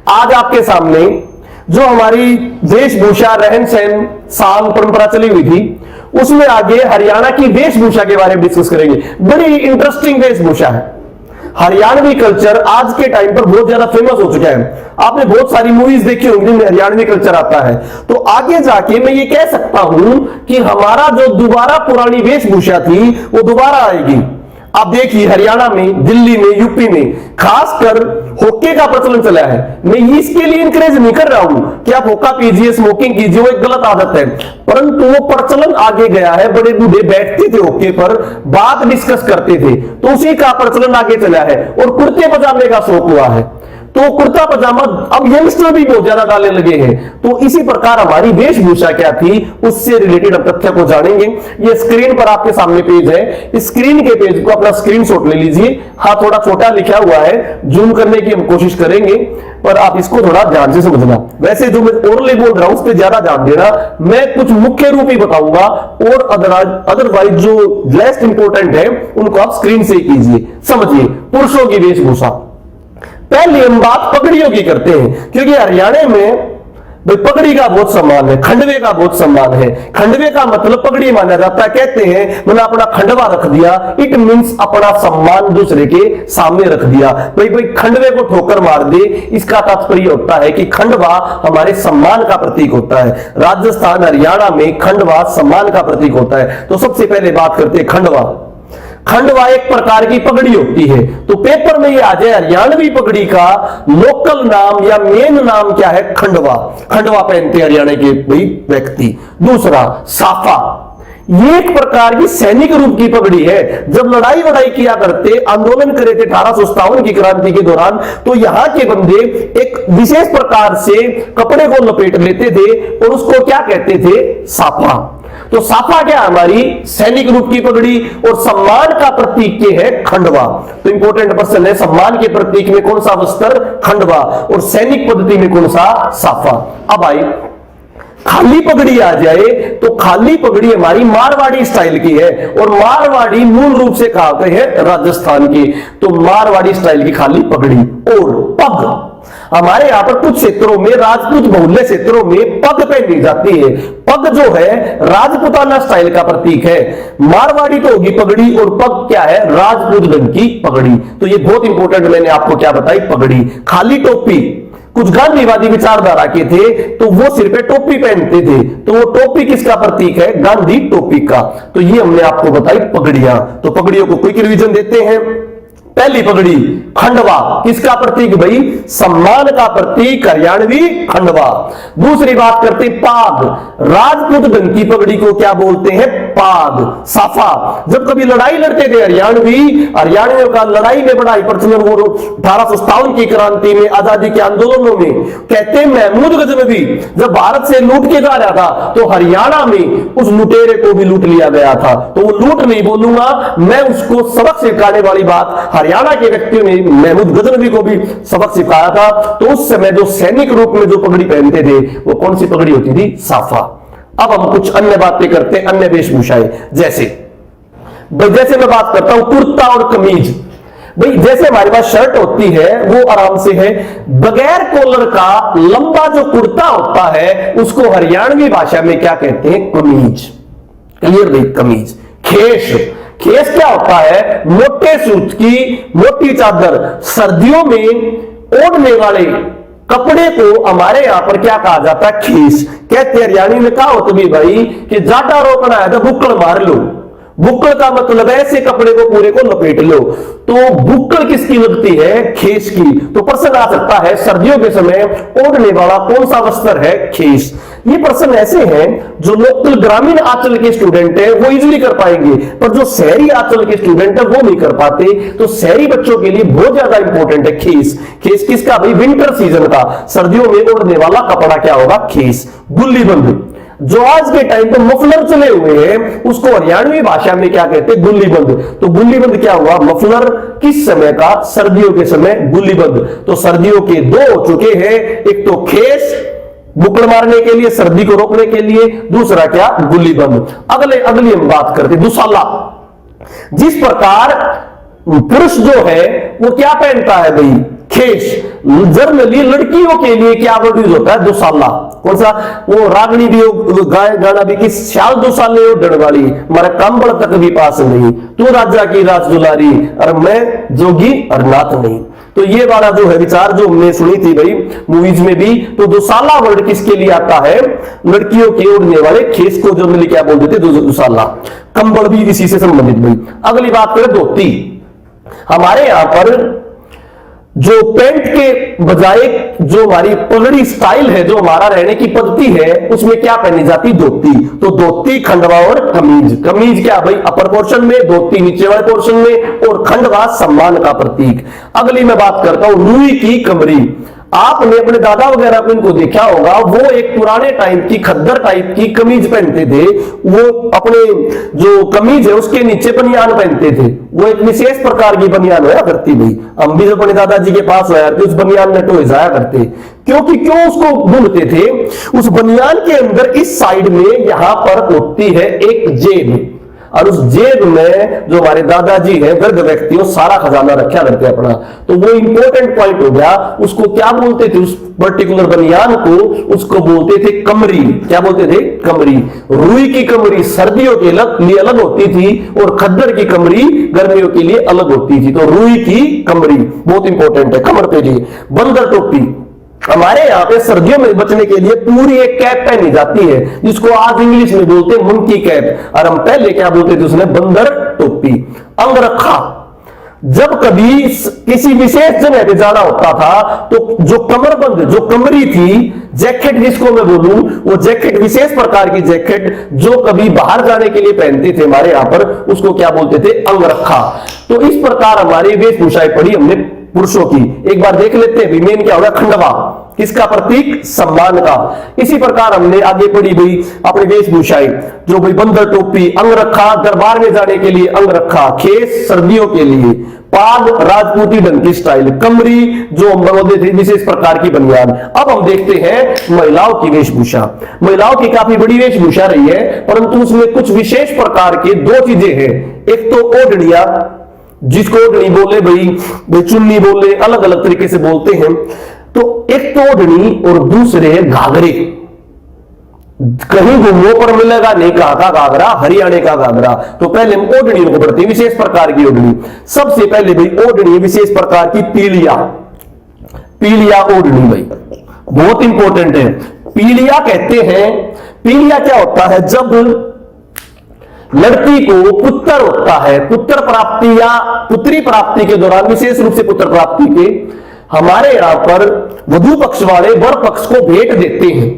आज आपके सामने जो हमारी वेशभूषा, रहन सहन, साल परंपरा चली हुई थी, उसमें आगे हरियाणा की वेशभूषा के बारे में डिस्कस करेंगे। बड़ी इंटरेस्टिंग वेशभूषा है। हरियाणवी कल्चर आज के टाइम पर बहुत ज्यादा फेमस हो चुका है। आपने बहुत सारी मूवीज देखी होंगी जिनमें हरियाणवी कल्चर आता है। तो आगे जाके मैं ये कह सकता हूं कि हमारा जो दोबारा पुरानी वेशभूषा थी वो दोबारा आएगी। आप देखिए हरियाणा में, दिल्ली में, यूपी में खासकर होक्के का प्रचलन चला है। मैं इसके लिए इंकरेज नहीं कर रहा हूं कि आप होक्का पीजिए, स्मोकिंग कीजिए, वो एक गलत आदत है, परंतु वो प्रचलन आगे गया है। बड़े बूढ़े बैठते थे होक्के पर, बात डिस्कस करते थे, तो उसी का प्रचलन आगे चला है और कुर्ते पजामे का शौक हुआ है। तो कुर्ता पजामा अब यंगस्टर भी बहुत ज्यादा डालने लगे हैं। तो इसी प्रकार हमारी वेशभूषा क्या थी, उससे रिलेटेड हम तथ्य को जानेंगे। ये स्क्रीन पर आपके सामने पेज है, स्क्रीन के पेज को अपना स्क्रीनशॉट ले लीजिए। हाँ, थोड़ा छोटा लिखा हुआ है, जूम करने की हम कोशिश करेंगे, पर आप इसको थोड़ा ध्यान से समझना। वैसे जो मैं ओरली बोल रहा हूं उस पर ज्यादा ध्यान देना, मैं कुछ मुख्य रूप ही बताऊंगा और अदरवाइज जो लेस्ट इंपॉर्टेंट है उनको आप स्क्रीन से ही कीजिए। समझिए, पुरुषों की वेशभूषा। पहले हम बात पगड़ियों की करते हैं, क्योंकि हरियाणा में भाई पगड़ी का बहुत सम्मान है, खंडवे का बहुत सम्मान है। खंडवे का मतलब पगड़ी माना जाता है। कहते हैं मैंने अपना खंडवा रख दिया, इट मींस अपना सम्मान दूसरे के सामने रख दिया। भाई कोई खंडवे को ठोकर मार दे, इसका तात्पर्य होता है कि खंडवा हमारे सम्मान का प्रतीक होता है। राजस्थान, हरियाणा में खंडवा सम्मान का प्रतीक होता है। तो सबसे पहले बात करते हैं खंडवा। खंडवा एक प्रकार की पगड़ी होती है। तो पेपर में ये आ जाए, हरियाणवी पगड़ी का लोकल नाम या मेन नाम क्या है? खंडवा। खंडवा पहनते हरियाणा के भाई व्यक्ति। दूसरा, साफा। ये एक प्रकार की सैनिक रूप की पगड़ी है। जब लड़ाई वड़ाई किया करते, आंदोलन करे थे 1857 की क्रांति के दौरान, तो यहां के बंदे एक विशेष प्रकार से कपड़े को लपेट लेते थे और उसको क्या कहते थे? साफा। तो साफा क्या? हमारी सैनिक रूप की पगड़ी और सम्मान का प्रतीक के है खंडवा। तो इंपॉर्टेंट पर्सन है, सम्मान के प्रतीक में कौन सा वस्त्र? खंडवा, और सैनिक पद्धति में कौन सा? साफा। अब आई खाली पगड़ी आ जाए, तो खाली पगड़ी हमारी मारवाड़ी स्टाइल की है, और मारवाड़ी मूल रूप से कहा गए हैं राजस्थान की। तो मारवाड़ी स्टाइल की खाली पगड़ी। और पग, हमारे यहां पर कुछ क्षेत्रों में, राजपूत बहुल्य क्षेत्रों में पग पहनी जाती है। पग जो है राजपूताना स्टाइल का प्रतीक है। मारवाड़ी तो होगी पगड़ी, और पग क्या है? राजपूत ढंग की पगड़ी। तो ये बहुत इंपॉर्टेंट मैंने आपको क्या बताई? पगड़ी। खाली टोपी, कुछ गांधीवादी विचारधारा के थे तो वो सिर पे टोपी पहनते थे, तो वो टोपी किसका प्रतीक है? गांधी टोपी का। तो ये हमने आपको बताई पगड़ियां। तो पगड़ियों को क्विक रिवीजन देते हैं। पहली पगड़ी खंडवा, किसका प्रतीक भाई? सम्मान का प्रतीक, हरियाणवी खंडवा। दूसरी बात करते पाग, राजपूत ढंग की पगड़ी को क्या बोलते हैं? पाग। साफा, जब कभी लड़ाई लड़ते थे हरियाणवियों का लड़ाई में बड़ा प्रचलन, वो 1857 की क्रांति में, आजादी के आंदोलनों में, कहते महमूद गजनवी जब भारत से लूट के जा रहा था तो हरियाणा में उस लुटेरे को भी लूट लिया गया था। तो वो लूट नहीं बोलूंगा मैं, उसको सबक सिखाने वाली बात, हरियाणा के व्यक्तियों ने महमूद गजनवी को भी सबक सिखाया था। तो उस समय जो सैनिक रूप में जो पगड़ी पहनते थे वो कौन सी पगड़ी होती थी? साफा। अब हम कुछ अन्य बातें करते हैं, अन्य वेशभूषाएं। जैसे मैं बात करता हूं कुर्ता और कमीज। भाई जैसे हमारे पास शर्ट होती है वो आराम से है, बगैर कॉलर का लंबा जो कुर्ता होता है उसको हरियाणवी भाषा में क्या कहते हैं? कमीज। क्लियर भाई? कमीज। खेस, खेस क्या होता है? मोटे सूत की मोटी चादर, सर्दियों में ओढ़ने वाले कपड़े को हमारे यहां पर क्या कहा जाता है? खेस। कहते हरियाणी में कहा होता भी भाई कि जाटा रोकना है तो बुक्कड़ मार लो। बुक्कड़ का मतलब ऐसे कपड़े को पूरे को लपेट लो। तो बुक्कड़ किसकी लगती है? खेस की। तो प्रश्न आ सकता है सर्दियों के समय ओढ़ने वाला कौन सा वस्त्र है? खेस। ये प्रश्न ऐसे हैं जो लोकल ग्रामीण आंचल के स्टूडेंट है वो इजीली कर पाएंगे, पर जो शहरी आंचल के स्टूडेंट है वो नहीं कर पाते। तो शहरी बच्चों के लिए बहुत ज्यादा इंपॉर्टेंट है खेस। खेस किसका भाई? विंटर सीजन का, सर्दियों में ओढ़ने वाला कपड़ा क्या होगा? खेस। गुल्ली बंद, जो आज के टाइम पे मफलर चले हुए हैं उसको हरियाणवी भाषा में क्या कहते हैं? गुल्ली बंद। तो गुल्ली बंद क्या हुआ? मफलर। किस समय का? सर्दियों के समय गुल्ली बंद। तो सर्दियों के दो हो चुके हैं, एक तो खेस बुक्कड़ मारने के लिए, सर्दी को रोकने के लिए, दूसरा क्या? गुल्ली बंद। अगली हम बात करते दुशाला। जिस प्रकार पुरुष जो है वो क्या पहनता है भाई? खेश। जनरली लड़कियों के लिए क्या वर्ड यूज होता है? दुसाला। कौन सा? वो रागनी भी गाना भी कि श्याल दुसाले उड़न वाली, मारा कंबल तक भी पास नहीं, तू राजा की राज दुलारी और मैं जोगी और नाथ नहीं। तो ये वाला जो है विचार जो हमने सुनी थी भाई मूवीज में भी, तो दुसाला वर्ड किसके लिए आता है? लड़कियों के उड़ने वाले खेस को जो मिली क्या बोलते थे? दुसाला। कंबल भी इसी से संबंधित भाई। अगली बात करें धोती। हमारे यहां पर जो पैंट के बजाय जो हमारी पगड़ी स्टाइल है, जो हमारा रहने की पद्धति है, उसमें क्या पहनी जाती? धोती। तो धोती, खंडवा और कमीज। कमीज क्या भाई? अपर पोर्शन में, धोती नीचे वाले पोर्शन में, और खंडवा सम्मान का प्रतीक। अगली मैं बात करता हूं रुई की कमरी। आपने अपने दादा वगैरह को इनको देखा होगा, वो एक पुराने टाइप की खद्दर टाइप की कमीज पहनते थे। वो अपने जो कमीज है उसके नीचे बनियान पहनते थे। वो एक विशेष प्रकार की बनियान होया करती थी। हम भी जब अपने दादाजी के पास आया थे उस बनियान में टोए जाया करते। क्योंकि क्यों उसको बुनते थे? उस बनियान के अंदर इस साइड में यहां पर होती है एक जेब, और उस जेब में जो हमारे दादाजी हैं वृद्ध व्यक्ति, वो सारा खजाना रखा करते अपना। तो वो इंपॉर्टेंट पॉइंट हो गया। उसको क्या बोलते थे? उस पर्टिकुलर बनियान को उसको बोलते थे कमरी। क्या बोलते थे? कमरी। रुई की कमरी सर्दियों के लिए अलग होती थी, और खद्दर की कमरी गर्मियों के लिए अलग होती थी। तो रुई की कमरी बहुत इंपॉर्टेंट है कमर पे लिए। बंदर टोपी। हमारे यहाँ पे सर्दियों में बचने के लिए पूरी एक कैप पहनी जाती है, जिसको आज इंग्लिश में बोलते हैं मंकी कैप, और हम पहले क्या बोलते थे? उसने बंदर टोपी। अंगरखा। जब कभी किसी विशेष जगह पे जाना होता था तो जो कमरबंद, जो कमरी थी, जैकेट जिसको मैं बोलूं, वो जैकेट विशेष प्रकार की जैकेट जो कभी बाहर जाने के लिए पहनते थे हमारे यहां पर, उसको क्या बोलते थे? अंगरखा। तो इस प्रकार हमारी वेशभूषाएं पड़ी हमने पुरुषों की। एक बार देख लेते हैं विमेन क्या होगा? खंडवा। किसका प्रतीक? सम्मान का। इसी प्रकार हमने आगे पढ़ी भाई अपनी वेशभूषाएं, जो भाई बंदर टोपी, अंगरखा दरबार में जाने के लिए अंगरखा, खेस सर्दियों के लिए, पाग राजपूती ढंग की स्टाइल, कमरी जो हम बोलते थे विशेष प्रकार की बनियान। अब हम देखते हैं महिलाओं की वेशभूषा। महिलाओं की काफी बड़ी वेशभूषा रही है, परंतु उसमें कुछ विशेष प्रकार के दो चीजें हैं। एक तो ओढ़निया, जिसको ओढ़नी बोले भाई चुन्नी बोले, अलग अलग तरीके से बोलते हैं। तो एक तो ओढ़नी और दूसरे घाघरे। कहीं घूमो पर मिलेगा नहीं कहा था घाघरा, हरियाणा का घाघरा। तो पहले हम ओढ़नी को पढ़ते हैं, विशेष प्रकार की ओढ़नी। सबसे पहले भाई ओढ़नी विशेष प्रकार की पीलिया। पीलिया ओढ़नी भाई बहुत इंपॉर्टेंट है। पीलिया कहते हैं, पीलिया क्या होता है? जब लड़की को पुत्र होता है, पुत्र प्राप्ति या पुत्री प्राप्ति के दौरान, विशेष रूप से पुत्र प्राप्ति के, हमारे यहां पर वधू पक्ष वाले वर पक्ष को भेंट देते हैं।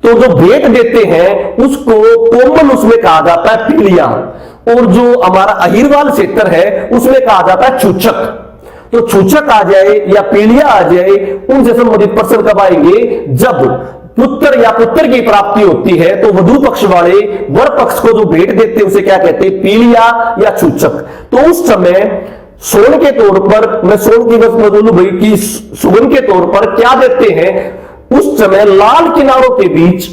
तो जो भेंट देते हैं उसको कोमल उसमें कहा जाता है पीलिया, और जो हमारा अहिरवाल क्षेत्र है उसमें कहा जाता है छूछक। तो छूछक आ जाए या पीलिया आ जाए, उनसे संबंधित प्रश्न कब आएंगे? जब पुत्र या पुत्र की प्राप्ति होती है। तो वधू पक्ष वाले वर पक्ष को जो भेंट देते हैं उसे क्या कहते हैं? पीलिया या छूछक। तो उस समय सोन के तौर पर, मैं सोन की बस बोलूं भाई कि सुगन के तौर पर क्या देते हैं? उस समय लाल किनारों के बीच,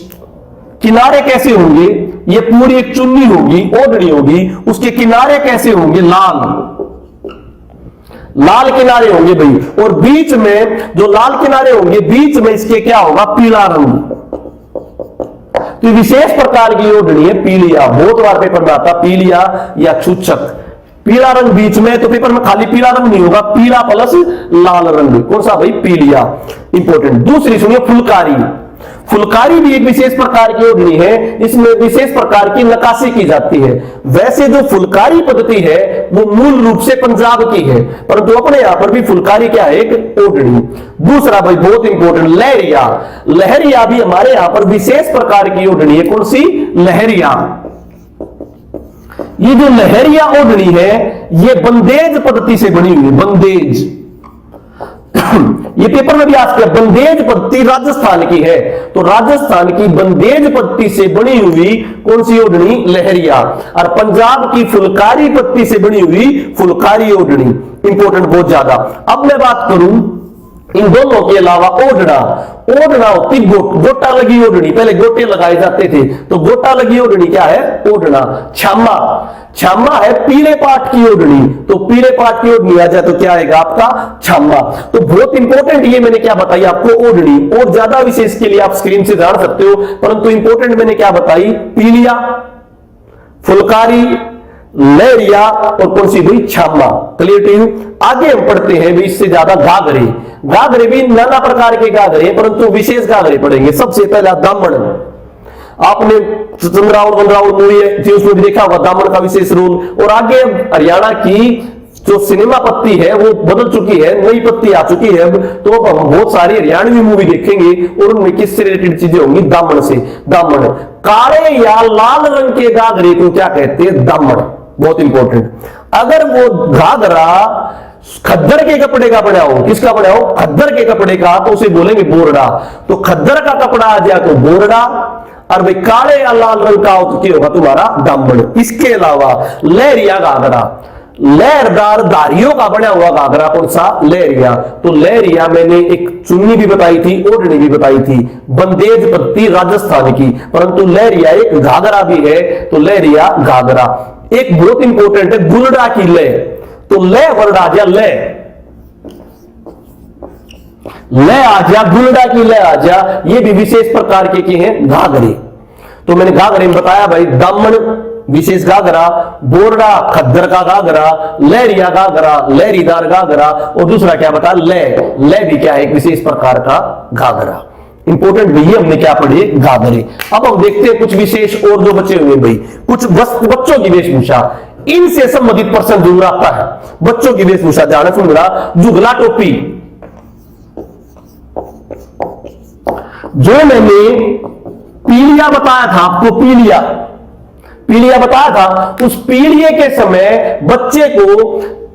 किनारे कैसे होंगे? ये पूरी एक चुन्नी होगी, ओढ़नी होगी, उसके किनारे कैसे होंगे? लाल किनारे होंगे भाई, और बीच में जो लाल किनारे होंगे बीच में इसके क्या होगा? पीला रंग। तो विशेष प्रकार की ओढ़नी है पीलिया। बहुत बार पेपर में आता पीलिया या छूछक। पीला रंग बीच में, तो पेपर में खाली पीला रंग नहीं होगा, पीला प्लस लाल रंग। कौन सा भाई? पीलिया। इंपॉर्टेंट। दूसरी सुनिए फुलकारी। फुलकारी भी एक विशेष प्रकार की ओढ़नी है, इसमें विशेष प्रकार की नक्काशी की जाती है। वैसे जो फुलकारी पद्धति है वो मूल रूप से पंजाब की है, परंतु अपने यहां पर भी फुलकारी क्या है? एक ओढ़नी। दूसरा भाई बहुत इंपॉर्टेंट, लहरिया। लहरिया भी हमारे यहां पर विशेष प्रकार की ओढ़नी है। कौन सी? लहरिया। ये जो लहरिया ओढ़नी है ये बंदेज पद्धति से बनी हुई है। बंदेज ये पेपर में भी आज किया, बंदेज पद्धति राजस्थान की है। तो राजस्थान की बंदेज पद्धति से बनी हुई कौन सी ओढ़नी? लहरिया। और पंजाब की फुलकारी पद्धति से बनी हुई फुलकारी ओढ़नी। इंपॉर्टेंट बहुत ज्यादा। अब मैं बात करूं इन दोनों के अलावा ओढ़ना, ओढ़ना होती गोटा लगी ओढ़नी, पहले गोटे लगाए जाते थे, तो गोटा लगी ओढ़नी क्या है? ओढ़ना। छामा, छामा है पीले पाट की ओढ़नी, तो पीले पाट की ओढ़नी आ जाए तो क्या आएगा आपका? छामा। तो बहुत इंपॉर्टेंट ये मैंने क्या बताई आपको? ओढ़नी। और ज्यादा विशेष के लिए आप स्क्रीन से जान सकते हो, परंतु इंपॉर्टेंट मैंने क्या बताई? पीलिया, फुलकारी, लहरिया और कौन सी हुई? छामा। Clear to you? आगे हम पढ़ते हैं भी इससे ज्यादा घाघरे। घाघरे भी नाना प्रकार के घाघरे, परंतु विशेष घाघरे पढ़ेंगे। सबसे पहला दामन। आपने चंद्रावल वनरावल मूवी थी उसमें भी देखा होगा दामन का विशेष रोल। और आगे हरियाणा की जो सिनेमा पत्ती है वो बदल चुकी है, नई पत्ती आ चुकी है, तो अब हम बहुत सारी हरियाणवी मूवी देखेंगे और उनमें किससे रिलेटेड चीजें होंगी? दामन से। दामन। काले या लाल रंग के घाघरे को क्या कहते हैं? दामन। बहुत इंपॉर्टेंट। अगर वो घाघरा खद्दर के कपड़े का बना हो, किसका बना हो? खद्दर के कपड़े का, तो उसे बोलेंगे बोरडा। तो खद्दर का कपड़ा आ जाए तो बोरडा, और भाई काले या लाल रंग का हो तो क्या होगा? तुम्हारा दामन। इसके अलावा लहरिया घाघरा, लहरदार धारियों का बना हुआ घाघरा कौन सा? लहरिया। तो लहरिया मैंने एक चुन्नी भी बताई थी, ओढ़नी भी बताई थी, बंदेज पत्ती राजस्थान की, परंतु लहरिया एक घाघरा भी है, तो लहरिया घाघरा। एक बहुत इंपॉर्टेंट है गुलड़ा की लय, तो लय वर्ड आ गया, लय लय आ जा, गुलड़ा की लय आ जा, ये भी विशेष प्रकार के हैं घाघरे। तो मैंने घाघरे में बताया भाई दामन विशेष घाघरा, बोरडा खद्दर का घाघरा, लहरिया घाघरा, लहरीदार घाघरा, और दूसरा क्या बता? लय। लय भी क्या है? एक विशेष प्रकार का घाघरा। इंपोर्टेंट भी हमने क्या पढ़े? घाघरे। अब हम देखते हैं कुछ विशेष और जो बचे हुए भाई, कुछ बच्चों की वेशभूषा, इनसे संबंधित प्रश्न जरूर आता है। बच्चों की वेशभूषा ध्यान सुन रहा, जुगला टोपी, जो मैंने पीलिया बताया था आपको, पीलिया पीलिया बताया था, उस पीलिये के समय बच्चे को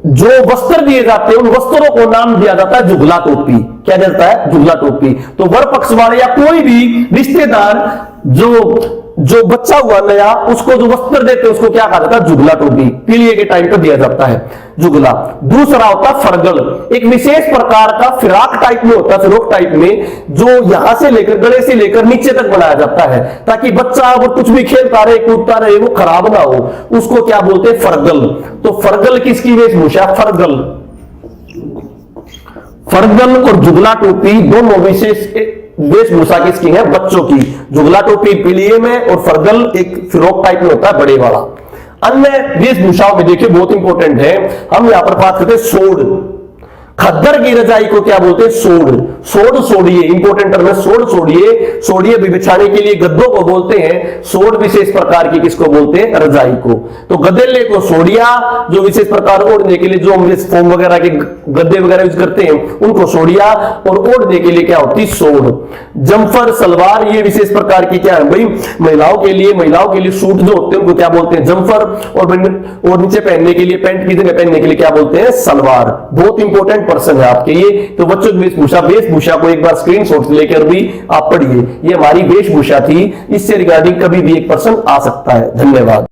जो वस्त्र दिए जाते हैं उन वस्त्रों को नाम दिया जाता है जुगला टोपी। क्या जाता है? जुगला टोपी। तो वर पक्ष वाले या कोई भी रिश्तेदार जो बच्चा हुआ नया, उसको जो वस्त्र देते हैं उसको क्या कहा जाता है? जुगला टोपी। पीलिये के टाइम पर दिया जाता है जुगला। दूसरा होता है फरगल, एक विशेष प्रकार का फिराक टाइप में होता है, फिरोक टाइप में, जो यहां से लेकर गले से लेकर नीचे तक बनाया जाता है, ताकि बच्चा वो कुछ भी खेलता रहे कूदता रहे वो खराब ना हो, उसको क्या बोलते हैं? फरगल। तो फरगल किसकी वेशभूषा? फरगल। फरगल और जुगला टोपी दोनों विशेष वेशभूषा किसकी है? बच्चों की। जुगला टोपी पीलिये में और फरगल एक फिरोक टाइप में होता है, बड़े वाला। अन्य वेशभूषाओं में देखिए बहुत इंपॉर्टेंट है, हम यहां पर बात करते हैं सोड। खद्दर की रजाई को क्या बोलते हैं? सोड। सोड सोड़िए, इंपॉर्टेंट टर्म है, सोड सोड़िए। सोड़िए भी बिछाने के लिए गद्दों को बोलते हैं, सोड विशेष प्रकार की किसको बोलते हैं? रजाई को। तो गदेले को सोड़िया, जो विशेष प्रकार ओढ़ने के लिए जो हम फोम वगैरह के गद्दे वगैरह यूज करते हैं उनको सोड़िया, और ओढ़ने के लिए क्या होती? सोड। जम्फर सलवार, ये विशेष प्रकार की क्या है भाई? महिलाओं के लिए सूट जो होते हैं उनको क्या बोलते हैं? जम्फर। और नीचे पहनने के लिए, पैंट की जगह पहनने के लिए क्या बोलते हैं? सलवार। बहुत इंपॉर्टेंट पर्सन है आपके ये। तो बच्चों की वेशभूषा को एक बार स्क्रीनशॉट लेकर भी आप पढ़िए। ये हमारी वेशभूषा थी, इससे रिगार्डिंग कभी भी एक पर्सन आ सकता है। धन्यवाद।